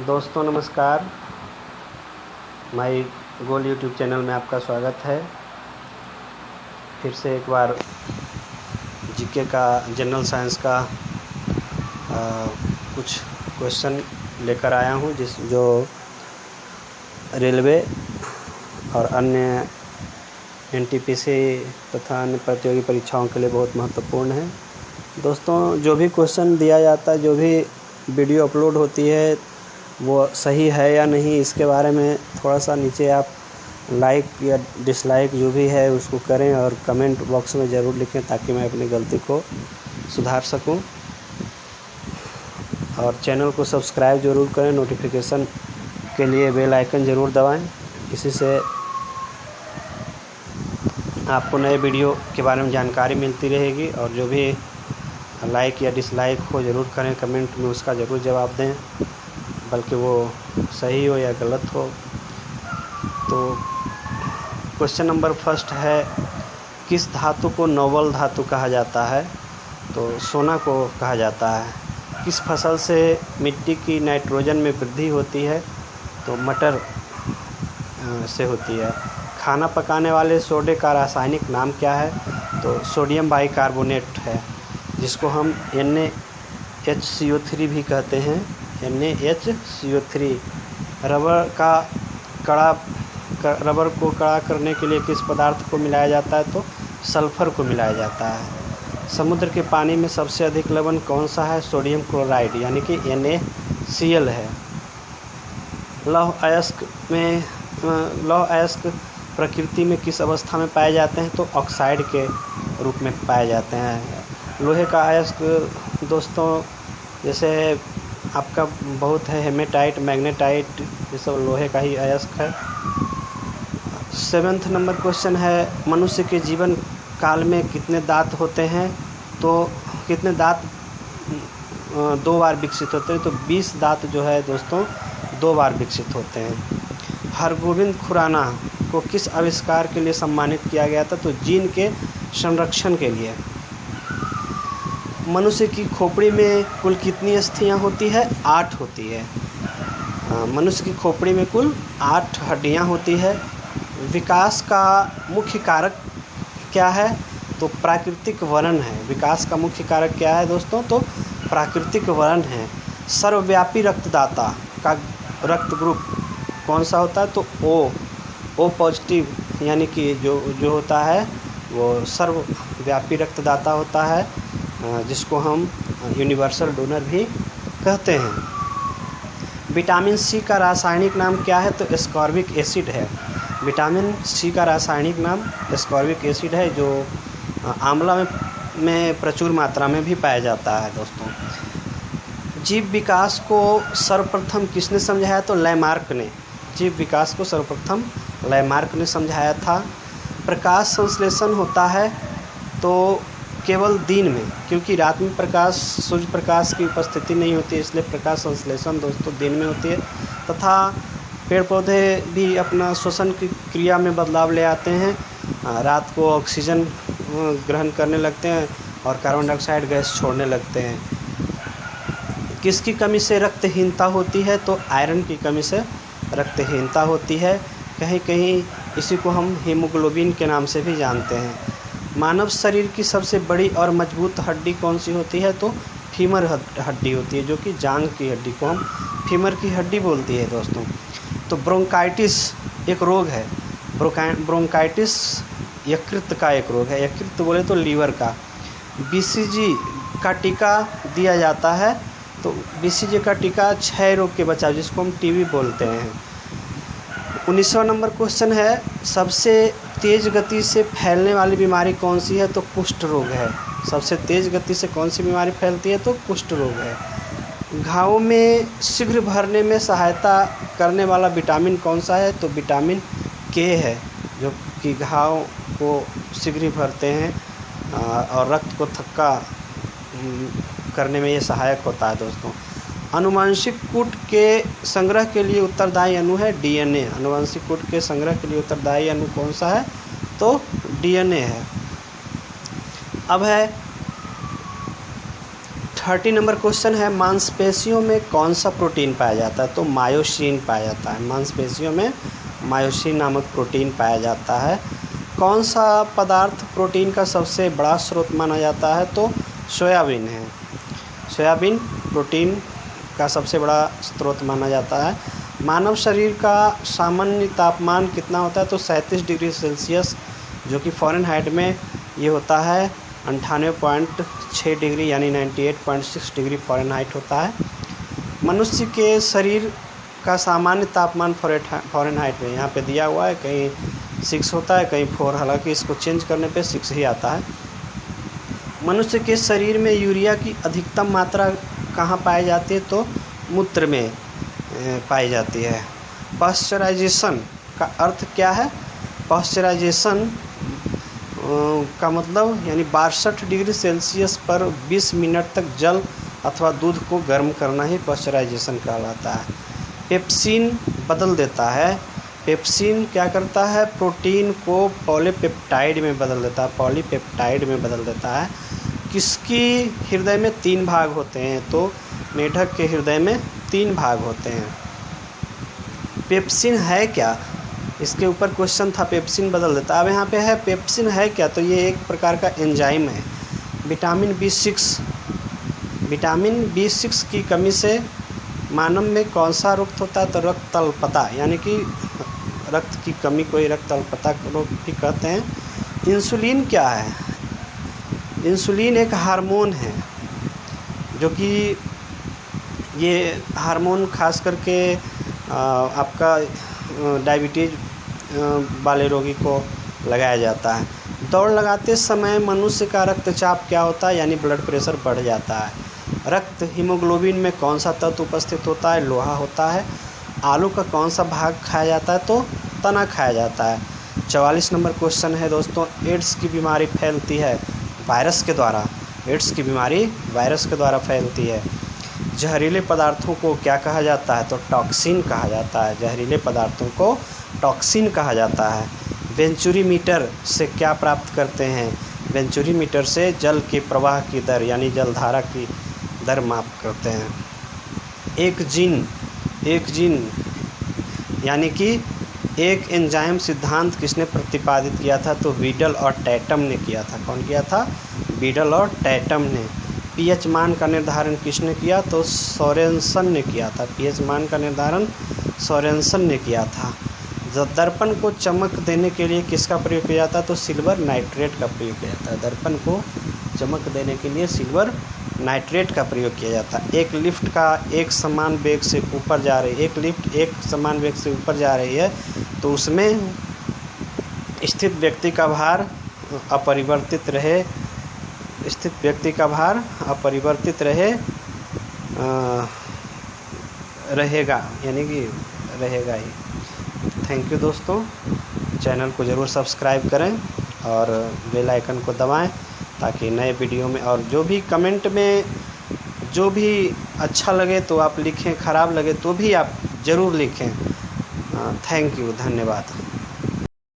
दोस्तों नमस्कार। माई गोल YouTube channel में आपका स्वागत है। फिर से एक बार जीके का, जनरल साइंस का कुछ क्वेश्चन लेकर आया हूँ जो रेलवे और अन्य एनटीपीसी तथा अन्य प्रतियोगी परीक्षाओं के लिए बहुत महत्वपूर्ण है। दोस्तों, जो भी क्वेश्चन दिया जाता है, जो भी वीडियो अपलोड होती है, वो सही है या नहीं, इसके बारे में थोड़ा सा नीचे आप लाइक या डिसलाइक जो भी है उसको करें और कमेंट बॉक्स में ज़रूर लिखें ताकि मैं अपनी गलती को सुधार सकूं। और चैनल को सब्सक्राइब ज़रूर करें, नोटिफिकेशन के लिए बेल आइकन ज़रूर दबाएं। इसी से आपको नए वीडियो के बारे में जानकारी मिलती रहेगी। और जो भी लाइक या डिसलाइक हो ज़रूर करें, कमेंट में उसका ज़रूर जवाब दें, बल्कि वो सही हो या गलत हो। तो क्वेश्चन नंबर फर्स्ट है, किस धातु को नोबल धातु कहा जाता है? तो सोना को कहा जाता है। किस फसल से मिट्टी की नाइट्रोजन में वृद्धि होती है? तो मटर से होती है। खाना पकाने वाले सोडे का रासायनिक नाम क्या है? तो सोडियम बाइकार्बोनेट है, जिसको हम NaHCO3 भी कहते हैं। NaHCO3। रबर को कड़ा करने के लिए किस पदार्थ को मिलाया जाता है? तो सल्फर को मिलाया जाता है। समुद्र के पानी में सबसे अधिक लवण कौन सा है? सोडियम क्लोराइड यानी कि NaCl है। लौह अयस्क प्रकृति में किस अवस्था में पाए जाते हैं? तो ऑक्साइड के रूप में पाए जाते हैं। लोहे का अयस्क दोस्तों जैसे आपका बहुत है, हेमेटाइट, मैग्नेटाइट, ये सब लोहे का ही अयस्क है। 7th नंबर क्वेश्चन है, मनुष्य के जीवन काल में कितने दांत होते हैं? तो कितने दांत 2 बार विकसित होते हैं? तो 20 दांत जो है दोस्तों 2 बार विकसित होते हैं। हरगोविंद खुराना को किस आविष्कार के लिए सम्मानित किया गया था? तो जीन के संरक्षण के लिए। मनुष्य की खोपड़ी में कुल कितनी अस्थियां होती है? 8 होती है। मनुष्य की खोपड़ी में कुल 8 हड्डियां होती है। विकास का मुख्य कारक क्या है? तो प्राकृतिक वर्ण है। विकास का मुख्य कारक क्या है दोस्तों? तो प्राकृतिक वर्ण है। सर्वव्यापी रक्तदाता का रक्त ग्रुप कौन सा होता है? तो ओ पॉजिटिव, यानी कि जो होता है वो सर्वव्यापी रक्तदाता होता है, जिसको हम यूनिवर्सल डोनर भी कहते हैं। विटामिन सी का रासायनिक नाम क्या है? तो एस्कॉर्बिक एसिड है। विटामिन सी का रासायनिक नाम एस्कॉर्बिक एसिड है, जो आंवला में प्रचुर मात्रा में भी पाया जाता है। दोस्तों, जीव विकास को सर्वप्रथम किसने समझाया? तो लैमार्क ने। जीव विकास को सर्वप्रथम लैमार्क ने समझाया था। प्रकाश संश्लेषण होता है तो केवल दिन में, क्योंकि रात में सूर्य प्रकाश की उपस्थिति नहीं होती है, इसलिए प्रकाश संश्लेषण दोस्तों दिन में होती है। तथा पेड़ पौधे भी अपना श्वसन की क्रिया में बदलाव ले आते हैं। रात को ऑक्सीजन ग्रहण करने लगते हैं और कार्बन डाइऑक्साइड गैस छोड़ने लगते हैं। किसकी कमी से रक्तहीनता होती है? तो आयरन की कमी से रक्तहीनता होती है। कहीं कहीं इसी को हम हीमोग्लोबिन के नाम से भी जानते हैं। मानव शरीर की सबसे बड़ी और मजबूत हड्डी कौन सी होती है? तो फीमर हड्डी होती है, जो कि जांघ की हड्डी को हम फीमर की हड्डी बोलती है। दोस्तों, तो ब्रोंकाइटिस एक रोग है। ब्रोंकाइटिस यकृत का एक रोग है। यकृत बोले तो लीवर का। BCG का टीका दिया जाता है। तो BCG का टीका क्षय रोग के बचाव, जिसको हम TB बोलते हैं। 19वां नंबर क्वेश्चन है, सबसे तेज़ गति से फैलने वाली बीमारी कौन सी है? तो कुष्ठ रोग है। सबसे तेज़ गति से कौन सी बीमारी फैलती है? तो कुष्ठ रोग है। घावों में शीघ्र भरने में सहायता करने वाला विटामिन कौन सा है? तो विटामिन K है, जो कि घाव को शीघ्र भरते हैं और रक्त को थक्का करने में ये सहायक होता है। दोस्तों, आनुवंशिक कूट के संग्रह के लिए उत्तरदायी अणु है DNA। आनुवंशिक कूट के संग्रह के लिए उत्तरदायी अणु कौन सा है? तो DNA है। अब है 30 नंबर क्वेश्चन है, मांसपेशियों में कौन सा प्रोटीन पाया जाता है? तो मायोसिन पाया जाता है। मांसपेशियों में मायोसिन नामक प्रोटीन पाया जाता है। कौन सा पदार्थ प्रोटीन का सबसे बड़ा स्रोत माना जाता है? तो सोयाबीन है। सोयाबीन प्रोटीन का सबसे बड़ा स्रोत माना जाता है। मानव शरीर का सामान्य तापमान कितना होता है? तो 37 डिग्री सेल्सियस, जो कि फ़ारेनहाइट में ये होता है 98.6 डिग्री यानी 98.6 डिग्री फ़ारेनहाइट होता है। मनुष्य के शरीर का सामान्य तापमान फ़ारेनहाइट में यहाँ पे दिया हुआ है, कहीं 6 होता है, कहीं 4, हालांकि इसको चेंज करने पे 6 ही आता है। मनुष्य के शरीर में यूरिया की अधिकतम मात्रा कहाँ पाई जाती है? तो मूत्र में पाई जाती है। पाश्चराइजेशन का अर्थ क्या है? पाश्चराइजेशन का मतलब यानी 62 डिग्री सेल्सियस पर 20 मिनट तक जल अथवा दूध को गर्म करना ही पाश्चराइजेशन कहलाता है। पेप्सिन बदल देता है। पेप्सिन क्या करता है? प्रोटीन को पॉलीपेप्टाइड में बदल देता है। पॉलीपेप्टाइड में बदल देता है। किसकी हृदय में 3 भाग होते हैं? तो मेढक के हृदय में 3 भाग होते हैं। पेप्सिन है क्या? इसके ऊपर क्वेश्चन था, पेप्सिन बदल देता। अब यहाँ पे है पेप्सिन है क्या? तो ये एक प्रकार का एंजाइम है। विटामिन B6 की कमी से मानव में कौन सा रोग होता है? तो रक्त अल्पता, यानी कि रक्त की कमी को ही रक्त अल्पता रोग भी कहते हैं। इंसुलिन क्या है? इंसुलिन एक हार्मोन है, जो कि ये हार्मोन खास करके आपका डायबिटीज़ वाले रोगी को लगाया जाता है। दौड़ लगाते समय मनुष्य का रक्तचाप क्या होता है? यानी ब्लड प्रेशर बढ़ जाता है। रक्त हीमोग्लोबिन में कौन सा तत्व उपस्थित होता है? लोहा होता है। आलू का कौन सा भाग खाया जाता है? तो तना खाया जाता है। 44 नंबर क्वेश्चन है दोस्तों, एड्स की बीमारी फैलती है वायरस के द्वारा। एड्स की बीमारी वायरस के द्वारा फैलती है। जहरीले पदार्थों को क्या कहा जाता है? तो टॉक्सिन कहा जाता है। जहरीले पदार्थों को टॉक्सिन कहा जाता है। वेंचुरीमीटर से क्या प्राप्त करते हैं? वेंचुरीमीटर से जल के प्रवाह की दर यानी जलधारा की दर माप करते हैं। एक जीन यानी कि एक एंजाइम सिद्धांत किसने प्रतिपादित किया था? तो बीडल और टैटम ने किया था। कौन किया था? बीडल और टैटम ने। पीएच मान का निर्धारण किसने किया? तो सोरेनसन ने किया था। पीएच मान का निर्धारण सोरेनसन ने किया था। दर्पण को चमक देने के लिए किसका प्रयोग किया जाता है? तो सिल्वर नाइट्रेट का प्रयोग किया जाता है। दर्पण को चमक देने के लिए सिल्वर नाइट्रेट का प्रयोग किया जाता है। एक लिफ्ट का एक समान वेग से ऊपर जा रही है, एक लिफ्ट एक समान वेग से ऊपर जा रही है, तो उसमें स्थित व्यक्ति का भार अपरिवर्तित रहेगा, यानी कि रहेगा ही। थैंक यू दोस्तों, चैनल को ज़रूर सब्सक्राइब करें और बेल आइकन को दबाएं ताकि नए वीडियो में, और जो भी कमेंट में जो भी अच्छा लगे तो आप लिखें, ख़राब लगे तो भी आप ज़रूर लिखें। थैंक यू, धन्यवाद।